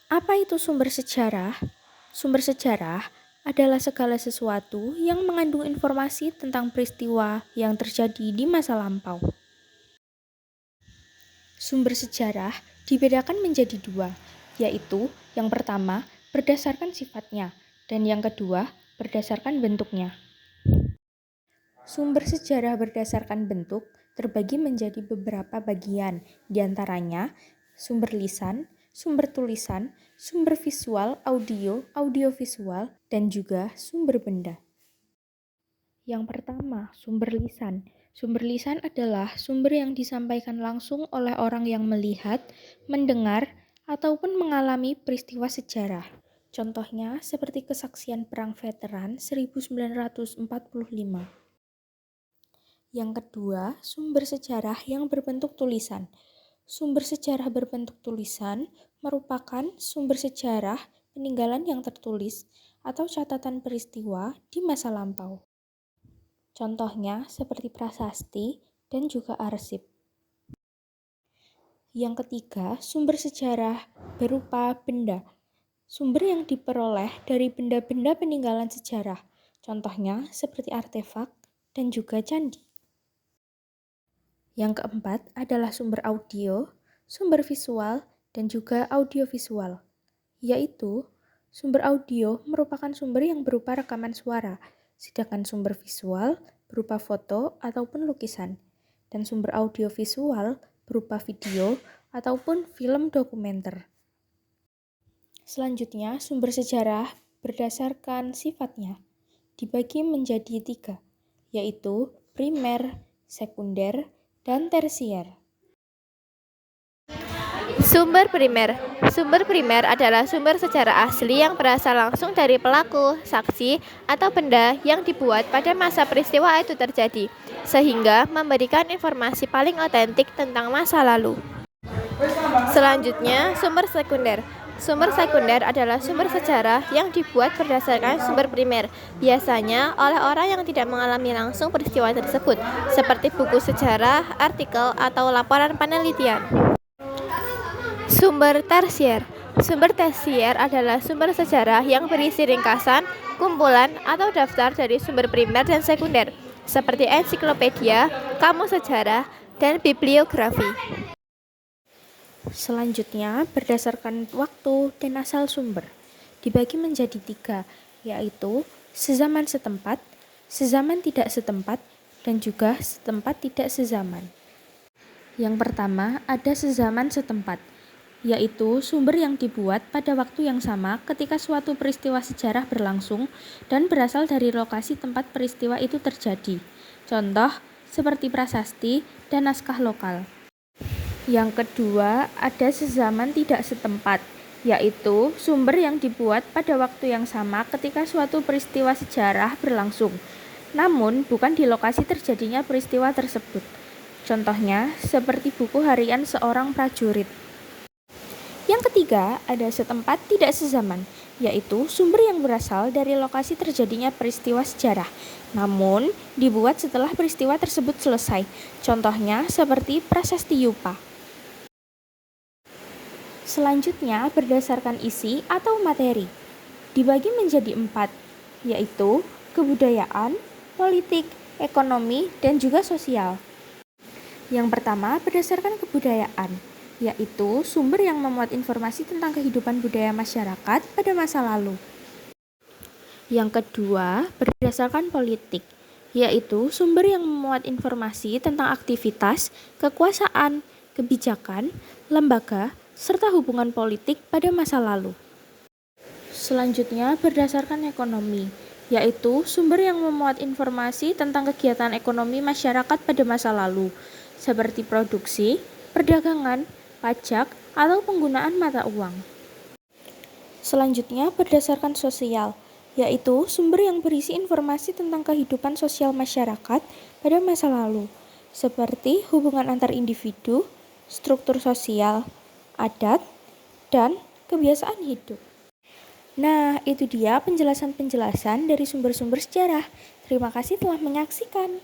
Apa itu sumber sejarah? Sumber sejarah adalah segala sesuatu yang mengandung informasi tentang peristiwa yang terjadi di masa lampau. Sumber sejarah dibedakan menjadi dua, yaitu yang pertama berdasarkan sifatnya dan yang kedua berdasarkan bentuknya. Sumber sejarah berdasarkan bentuk terbagi menjadi beberapa bagian, diantaranya sumber lisan, sumber tulisan, sumber visual, audiovisual, dan juga sumber benda. Yang pertama, sumber lisan. Sumber lisan adalah sumber yang disampaikan langsung oleh orang yang melihat, mendengar, ataupun mengalami peristiwa sejarah. Contohnya seperti kesaksian Perang Veteran 1945. Yang kedua, sumber sejarah yang berbentuk tulisan. Sumber sejarah berbentuk tulisan merupakan sumber sejarah peninggalan yang tertulis atau catatan peristiwa di masa lampau. Contohnya seperti prasasti dan juga arsip. Yang ketiga, sumber sejarah berupa benda. Sumber yang diperoleh dari benda-benda peninggalan sejarah. Contohnya seperti artefak dan juga candi. Yang keempat adalah sumber audio, sumber visual, dan juga audiovisual, yaitu sumber audio merupakan sumber yang berupa rekaman suara, sedangkan sumber visual berupa foto ataupun lukisan, dan sumber audiovisual berupa video ataupun film dokumenter. Selanjutnya, sumber sejarah berdasarkan sifatnya dibagi menjadi 3, yaitu primer, sekunder, dan tersier. Sumber primer. Sumber primer adalah sumber sejarah asli yang berasal langsung dari pelaku, saksi, atau benda yang dibuat pada masa peristiwa itu terjadi, sehingga memberikan informasi paling otentik tentang masa lalu. Selanjutnya, sumber sekunder. Sumber sekunder adalah sumber sejarah yang dibuat berdasarkan sumber primer, biasanya oleh orang yang tidak mengalami langsung peristiwa tersebut, seperti buku sejarah, artikel, atau laporan penelitian. Sumber tersier. Sumber tersier adalah sumber sejarah yang berisi ringkasan, kumpulan, atau daftar dari sumber primer dan sekunder, seperti ensiklopedia, kamus sejarah, dan bibliografi. Selanjutnya, berdasarkan waktu dan asal sumber, dibagi menjadi 3, yaitu sezaman setempat, sezaman tidak setempat, dan juga setempat tidak sezaman. Yang pertama, ada sezaman setempat, yaitu sumber yang dibuat pada waktu yang sama ketika suatu peristiwa sejarah berlangsung dan berasal dari lokasi tempat peristiwa itu terjadi. Contoh, seperti prasasti dan naskah lokal. Yang kedua, ada sezaman tidak setempat, yaitu sumber yang dibuat pada waktu yang sama ketika suatu peristiwa sejarah berlangsung, namun bukan di lokasi terjadinya peristiwa tersebut. Contohnya, seperti buku harian seorang prajurit. Yang ketiga, ada setempat tidak sezaman, yaitu sumber yang berasal dari lokasi terjadinya peristiwa sejarah, namun dibuat setelah peristiwa tersebut selesai. Contohnya, seperti prasasti Yupa. Selanjutnya, berdasarkan isi atau materi, dibagi menjadi 4, yaitu kebudayaan, politik, ekonomi, dan juga sosial. Yang pertama, berdasarkan kebudayaan, yaitu sumber yang memuat informasi tentang kehidupan budaya masyarakat pada masa lalu. Yang kedua, berdasarkan politik, yaitu sumber yang memuat informasi tentang aktivitas, kekuasaan, kebijakan, lembaga, serta hubungan politik pada masa lalu. Selanjutnya, berdasarkan ekonomi, yaitu sumber yang memuat informasi tentang kegiatan ekonomi masyarakat pada masa lalu, seperti produksi, perdagangan, pajak, atau penggunaan mata uang. Selanjutnya, berdasarkan sosial, yaitu sumber yang berisi informasi tentang kehidupan sosial masyarakat pada masa lalu, seperti hubungan antar individu, struktur sosial, adat, dan kebiasaan hidup. Nah, itu dia penjelasan-penjelasan dari sumber-sumber sejarah. Terima kasih telah menyaksikan.